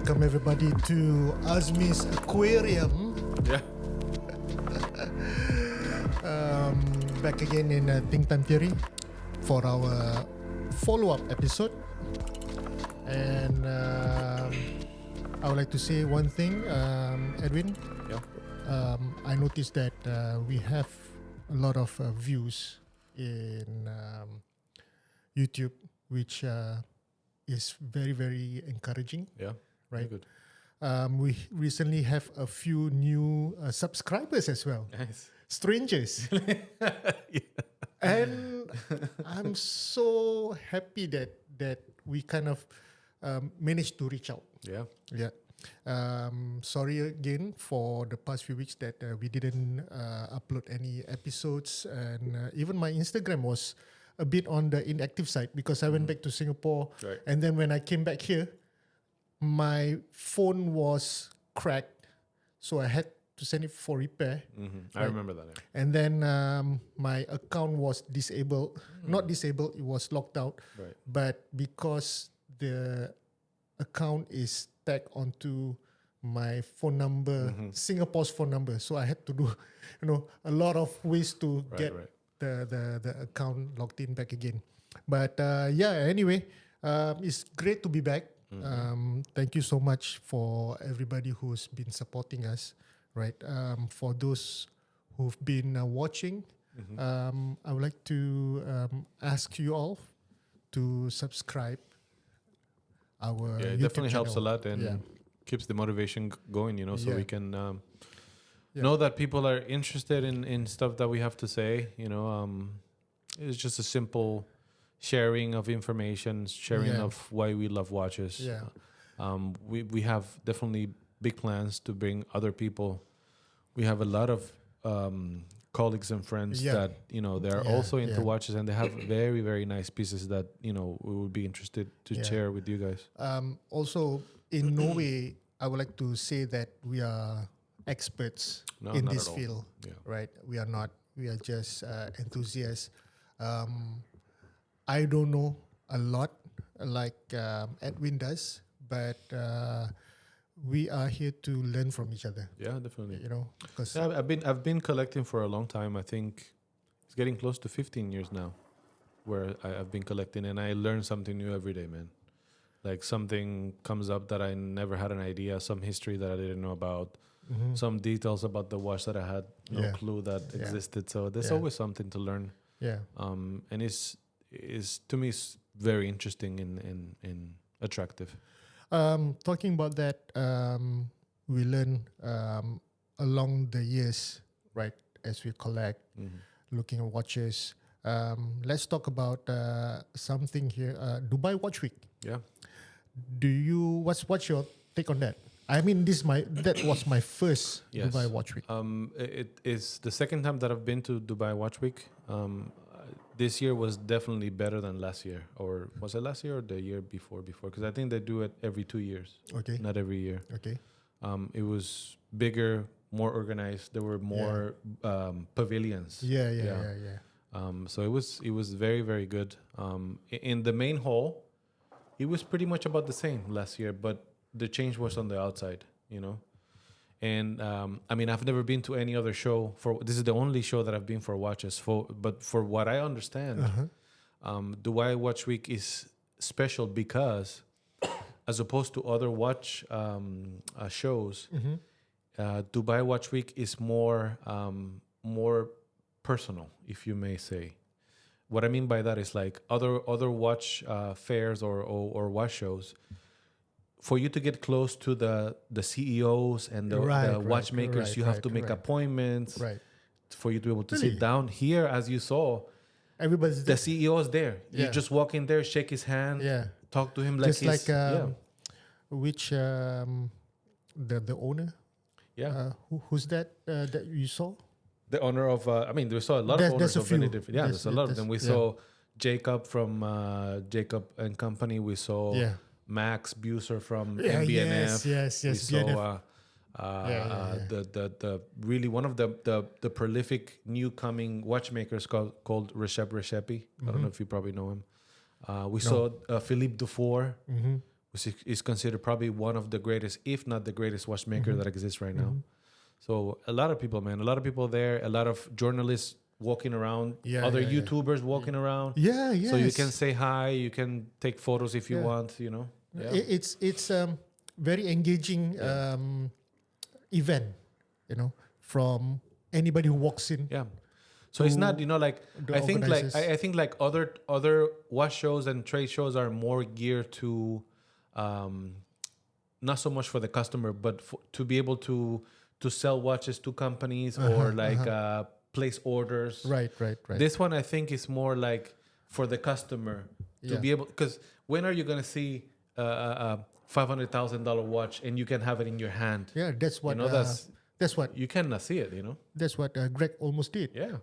Welcome everybody to Azmi's Aquarium. Yeah. Back again in Think Time Theory for our follow-up episode. And I would like to say one thing, Edwin. Yeah. I noticed that we have a lot of views in YouTube, which is very, very encouraging. Yeah. Right. Good. We recently have a few new subscribers as well. Nice. Strangers. And I'm so happy that we kind of managed to reach out. Yeah. Yeah. Sorry again for the past few weeks that we didn't upload any episodes, and even my Instagram was a bit on the inactive side because I went back to Singapore, Right. and then when I came back here, my phone was cracked, so I had to send it for repair. Mm-hmm. I remember that. Yeah. And then my account was disabled. Not disabled, it was locked out. Right. But because the account is tagged onto my phone number, Singapore's phone number, so I had to do, a lot of ways to get the account logged in back again. But anyway, it's great to be back. Thank you so much for everybody who's been supporting us. Right. For those who've been watching, I would like to ask you all to subscribe. Our Yeah, it YouTube definitely helps a channel. lot and keeps the motivation going, so Yeah. we can know that people are interested in stuff that we have to say. It's just a simple sharing of information, sharing of why we love watches. Yeah. We have definitely big plans to bring other people. We have a lot of colleagues and friends that they're also into watches, and they have very, very nice pieces that we would be interested to share with you guys. Also, in no way, I would like to say that we are experts in not this at all. field. Yeah. Right? We are not. We are just enthusiasts. I don't know a lot like Edwin does, but we are here to learn from each other. Yeah, definitely. Because I've been collecting for a long time. I think it's getting close to 15 years now, where I've been collecting, and I learn something new every day, man. Like something comes up that I never had an idea, some history that I didn't know about, some details about the watch that I had no clue that existed. So there's always something to learn. Yeah. And it's to me it's very interesting and attractive. Talking about that, we learn along the years, right, as we collect, looking at watches. Let's talk about something here. Dubai Watch Week. Yeah. What's your take on that? I mean, that was my first Dubai Watch Week. It is the second time that I've been to Dubai Watch Week. This year was definitely better than last year. Or was it last year or the year before? Because I think they do it every 2 years. Okay. Not every year. Okay. It was bigger, more organized. There were more pavilions. Yeah. So it was very, very good. In the main hall, it was pretty much about the same last year, but the change was on the outside, And I mean, I've never been to any other show. This is the only show that I've been for watches. But for what I understand, Dubai Watch Week is special because, as opposed to other watch shows, Dubai Watch Week is more personal, if you may say. What I mean by that is like other watch fairs or watch shows. For you to get close to the CEOs and the watchmakers, you have to make appointments. Right. For you to be able to sit down. Here, as you saw, everybody's the CEO is there. Yeah. You just walk in there, shake his hand, talk to him like just he's... like which the owner? Yeah. Who's that that you saw? The owner of... we saw a lot of owners of many different... Yeah, there's a lot of them. We saw Jacob from Jacob and Company. We saw... Max Buser from MBNF. Yes. We saw the really one of the prolific new coming watchmakers called Recep Recepi. I don't know if you probably know him. We saw Philippe Dufour. which is considered probably one of the greatest, if not the greatest watchmaker that exists right now. So a lot of people, man, a lot of people there, a lot of journalists walking around, other YouTubers walking around. Yeah, yes. So you can say hi, you can take photos if you want, you know. Yeah. It's very engaging event, you know, from anybody who walks in. Yeah. So it's not, you know, like the I think like organizers. I think like other watch shows and trade shows are more geared to not so much for the customer, but to be able to sell watches to companies or like place orders. Right. This one I think is more like for the customer to be able, because when are you gonna see a $500,000 watch and you can have it in your hand? Yeah, that's what. You know, that's what. you cannot see it. You know. That's what Greg almost did. Yeah.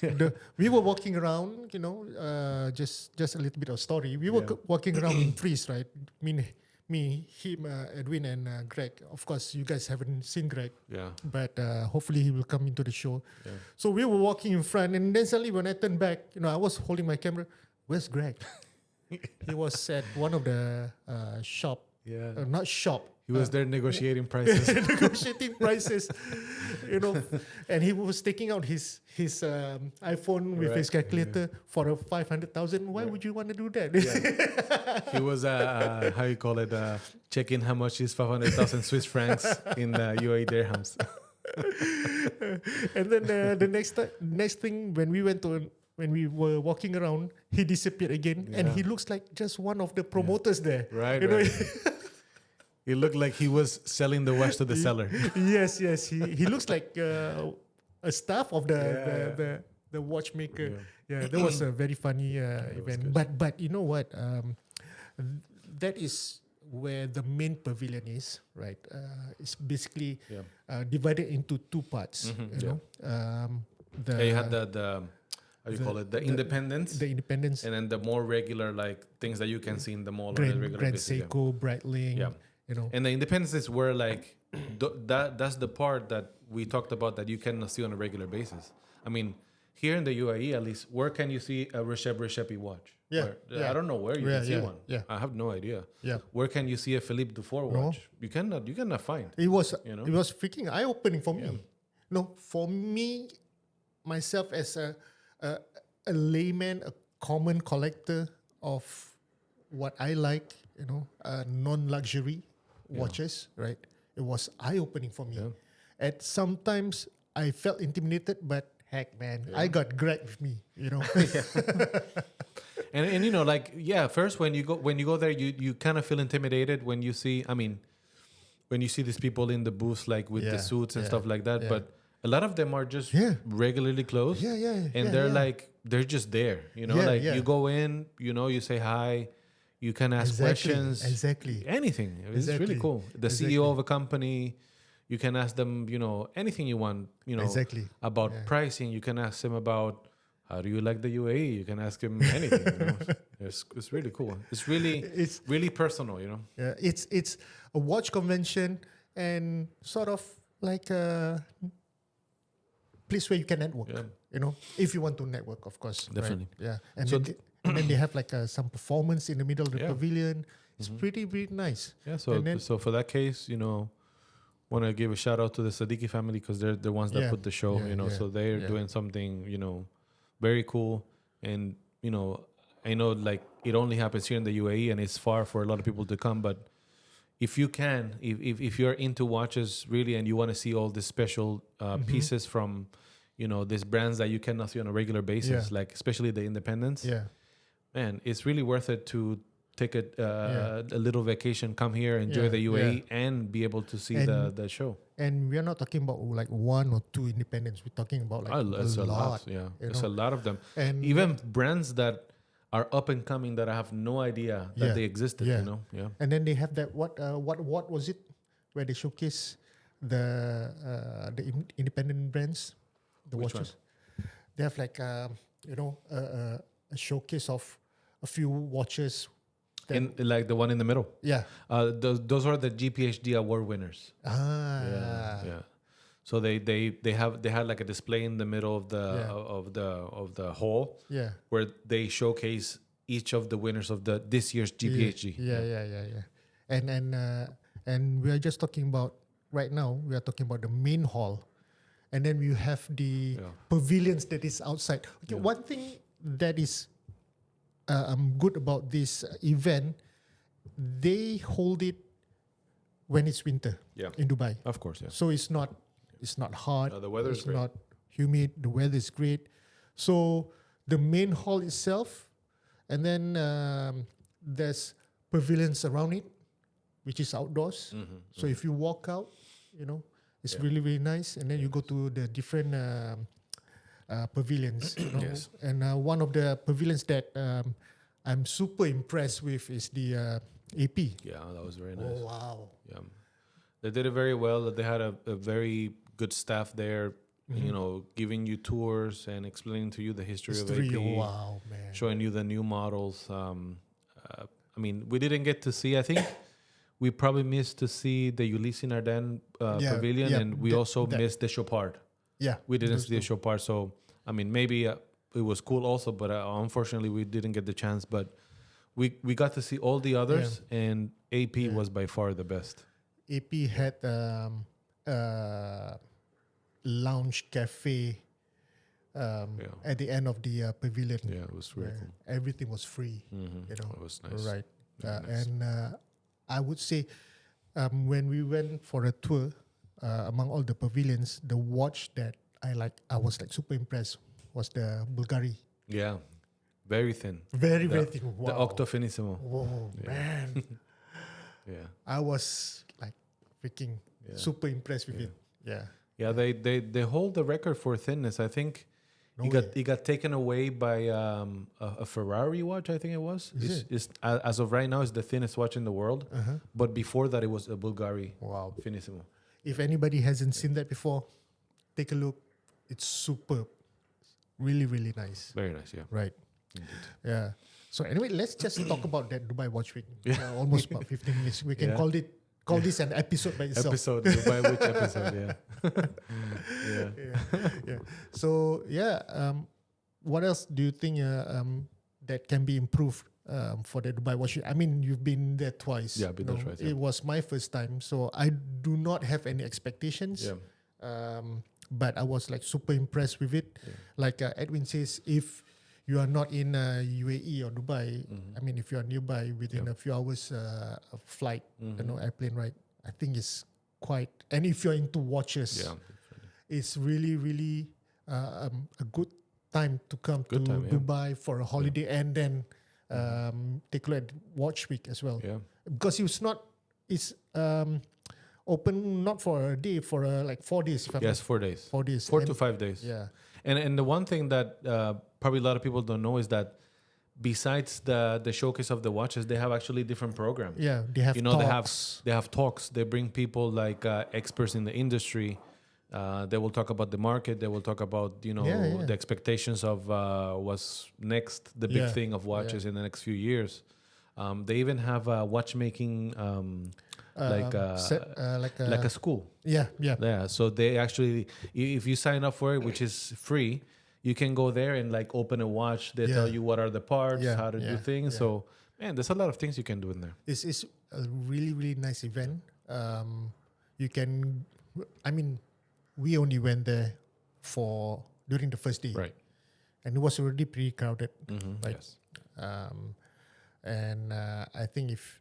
You know. We were walking around. You know, just a little bit of story. We were walking around in trees, right? Me, him, Edwin, and Greg. Of course, you guys haven't seen Greg. Yeah. But hopefully he will come into the show. Yeah. So we were walking in front, and then suddenly when I turned back, you know, I was holding my camera. Where's Greg? He was at one of the shop. Yeah. Not shop. He was there negotiating prices. Negotiating prices, you know, and he was taking out his iPhone with his calculator for a 500,000. Why would you want to do that? He was how you call it, checking how much is 500,000 Swiss francs in UAE dirhams. And then the next thing when we were walking around, he disappeared again, and he looks like just one of the promoters there. Right. You know? It looked like he was selling the watch to the seller. Yes. He looks like a staff of the watchmaker. Yeah, that was a very funny event. But you know what? That is where the main pavilion is, right? It's basically divided into two parts. You know, You had the how you call it, the independence, the independence, and then the more regular like things that you can see in the mall on a Grand regular basis. Seiko, Breitling. Yeah. You know, And the independence is where like that's the part that we talked about that you cannot see on a regular basis. I mean, here in the UAE at least, where can you see a Reshepi watch? Yeah, Where? I don't know where you can see one. Yeah. I have no idea. Yeah. Where can you see a Philippe Dufour watch? You cannot find. It was You know? it was freaking eye opening for me. No, for me, myself as a layman, a common collector of what I like, you know, non-luxury watches, right? It was eye-opening for me. And sometimes I felt intimidated, but heck, man, I got Greg with me, you know. And you know, like first when you go there, you kind of feel intimidated when you see. I mean, when you see these people in the booths, like with the suits and stuff like that, but a lot of them are just regularly clothed. And they're just there, you know. You go in, you know, you say hi. You can ask questions. Exactly. Anything. It's really cool. The CEO of a company, you can ask them, you know, anything you want, you know, about pricing. You can ask them about how do you like the UAE? You can ask him anything. You know? It's really cool. It's really personal, you know. Yeah, it's a watch convention and sort of like a place where you can network. You know, if you want to network, of course. Definitely. Right? Yeah, and so and then they have like some performance in the middle of the pavilion. It's pretty nice. Yeah. So for that case, you know, want to give a shout out to the Siddiqui family because they're the ones that put the show. You know, so they're doing something, you know, very cool. And you know, I know like it only happens here in the UAE and it's far for a lot of people to come. But if you can, if you're into watches really and you want to see all the special pieces from, you know, these brands that you cannot see on a regular basis, like especially the independents. Yeah. Man, it's really worth it to take a little vacation, come here, enjoy the UAE, and be able to see the show. And we're not talking about like one or two independents. We're talking about like a lot. Yeah, there's a lot of them. And even brands that are up and coming that I have no idea that they existed. You know, And then they have that what was it where they showcase the independent brands, the Which watches. They have like you know a showcase of a few watches. In like the one in the middle. Yeah. Those are the GPHD award winners. Yeah. So they had like a display in the middle of the of the hall. Yeah. Where they showcase each of the winners of this year's GPHG. Yeah. And we are just talking about right now. We are talking about the main hall, and then you have the pavilions that is outside. Okay, one thing that is good about this event, they hold it when it's winter in Dubai. Of course, yeah. So it's not hot. The weather is it's great. not humid. The weather is great. So the main hall itself, and then there's pavilions around it, which is outdoors. So if you walk out, it's really, really nice. And then you go to the different pavilions. Yes. And one of the pavilions that I'm super impressed with is the AP. Yeah, that was very nice. Oh, wow. Yeah, they did it very well. They had a very good staff there, giving you tours and explaining to you the history of AP. Wow, man. Showing you the new models. I mean, we didn't get to see. I think we probably missed to see the Ulysses Nardin pavilion, and we also missed the Chopard. Yeah, we didn't see the Chopard. So I mean, maybe it was cool also, but unfortunately, we didn't get the chance. But we got to see all the others, and AP was by far the best. AP had lounge cafe at the end of the pavilion. Yeah, it was very cool. Everything was free. It was nice. Right. Nice. And I would say when we went for a tour among all the pavilions, the watch that I was like super impressed was the Bulgari. Yeah, very thin. Very thin. Wow. The Octo Finissimo. Whoa, man. Yeah. I was like freaking super impressed with it. Yeah. Yeah, they hold the record for thinness. I think it got taken away by a Ferrari watch. I think it was. It's as of right now, it's the thinnest watch in the world. But before that, it was a Bulgari. Wow. Finissimo. If anybody hasn't seen that before, take a look. It's superb. Really, really nice. Very nice. Yeah. Right. Indeed. Yeah. So anyway, let's just talk about that Dubai Watch Week. Almost about 15 minutes. We can call this an episode by itself. Dubai which episode? Yeah. So what else do you think that can be improved for the Dubai Watch Week? I mean, you've been there twice. Yeah, I've been there twice. It was my first time, so I do not have any expectations. Yeah. But I was like super impressed with it. Yeah. Like Edwin says, if you are not in UAE or Dubai, I mean, if you are nearby within a few hours of flight, airplane ride, I think it's quite. And if you're into watches, it's really, really a good time to come to Dubai for a holiday and then take a look at Watch Week as well. Yeah. Because it's open not for a day, for like 4 days. 4 days. 4 days. 4 to 5 days. Yeah. And the one thing that probably a lot of people don't know is that besides the showcase of the watches, they have actually different programs. Yeah, they have talks. They have talks. They bring people like experts in the industry. They will talk about the market. They will talk about the expectations of what's next, the big thing of watches in the next few years. They even have watchmaking like a school. Yeah. So they actually, if you sign up for it, which is free, you can go there and like open a watch. They tell you what are the parts, how to do things. So man, there's a lot of things you can do in there. It's a really, really nice event. You can, I mean, we only went there during the first day. Right. And it was already pretty crowded. Right. Yes. And I think if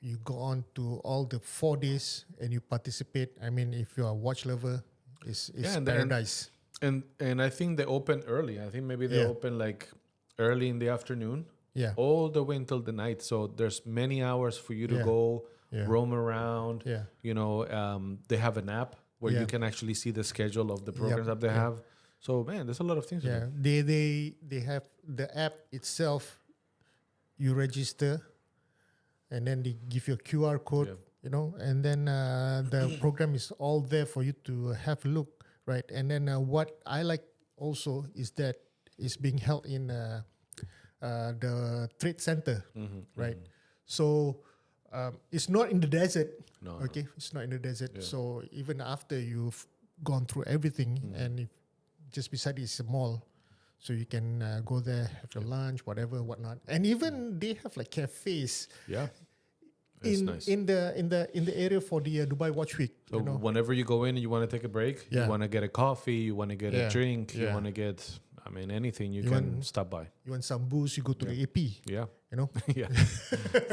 you go on to all the 4 days and you participate, I mean, if you're a watch lover, it's paradise. And I think they open early. I think maybe they open like early in the afternoon. Yeah. All the way until the night. So there's many hours for you to go roam around. Yeah. They have an app where you can actually see the schedule of the programs that they have. So man, there's a lot of things. Yeah. They have the app itself. You register, and then they give you a QR code. And then the program is all there for you to have a look, right? And then what I like also is that it's being held in the trade center, right? So it's not in the desert. It's not in the desert. Yeah. So even after you've gone through everything, and just beside it is a mall, So you can go there, have your lunch, whatnot, and even they have like cafes Yeah. It's nice. in the area for the Dubai Watch Week. So whenever you go in and you want to take a break, Yeah. you want to get a coffee, you want to get a drink, you Yeah. want to get, I mean, anything, you can stop by. You want some booze, you go to the AP. Yeah. Yeah.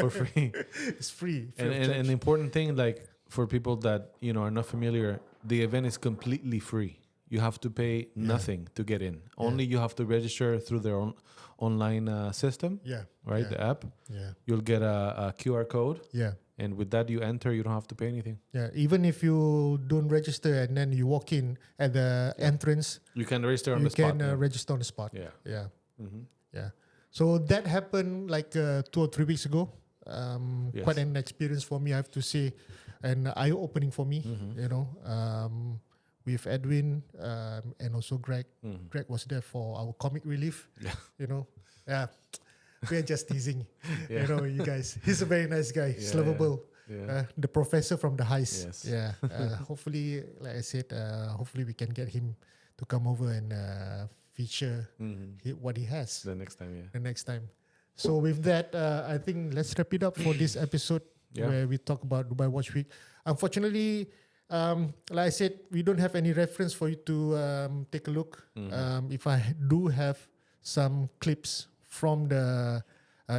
For free. It's free. And an important thing, like for people that, are not familiar, the event is completely free. You have to pay nothing to get in. Only you have to register through their own online system, right? Yeah. The app. Yeah. You'll get a QR code. Yeah. And with that, you enter, you don't have to pay anything. Yeah. Even if you don't register and then you walk in at the entrance, You can register on you the spot. can register on the spot. Yeah. Yeah. Mm-hmm. Yeah. So that happened like 2 or 3 weeks ago. Yes. Quite an experience for me, I have to say, and eye-opening for me. Mm-hmm. With Edwin and also Greg. Mm-hmm. Greg was there for our comic relief. Yeah. Yeah. We're just teasing. Yeah. You guys. He's a very nice guy. He's Yeah, lovable. Yeah. The professor from the heist. Yes. Yeah. Hopefully, like I said, hopefully we can get him to come over and feature what he has The next time, yeah. the next time. So with that, I think let's wrap it up for this episode where we talk about Dubai Watch Week. Unfortunately, like I said, we don't have any reference for you to take a look. If I do have some clips from the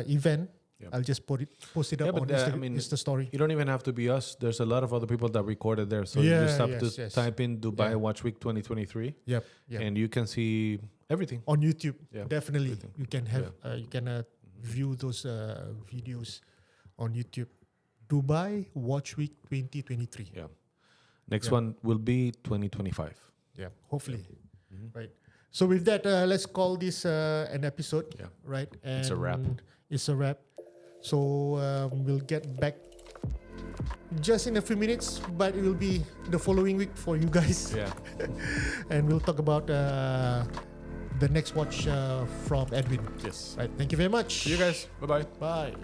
event, I'll just post it up on Insta story. You don't even have to be us. There's a lot of other people that recorded there. So you just have to type in Dubai Watch Week 2023. Yep. And you can see everything. On YouTube, Yeah, definitely. everything. You can have you can view those videos on YouTube. Dubai Watch Week 2023. Yeah. Next one will be 2025. Yeah, hopefully. Right. So with that, let's call this an episode. Yeah. Right. And It's a wrap. It's a wrap. So we'll get back just in a few minutes, but it will be the following week for you guys. Yeah. And we'll talk about the next watch from Edwin. Yes. Right. Thank you very much. See you guys. Bye-bye. Bye.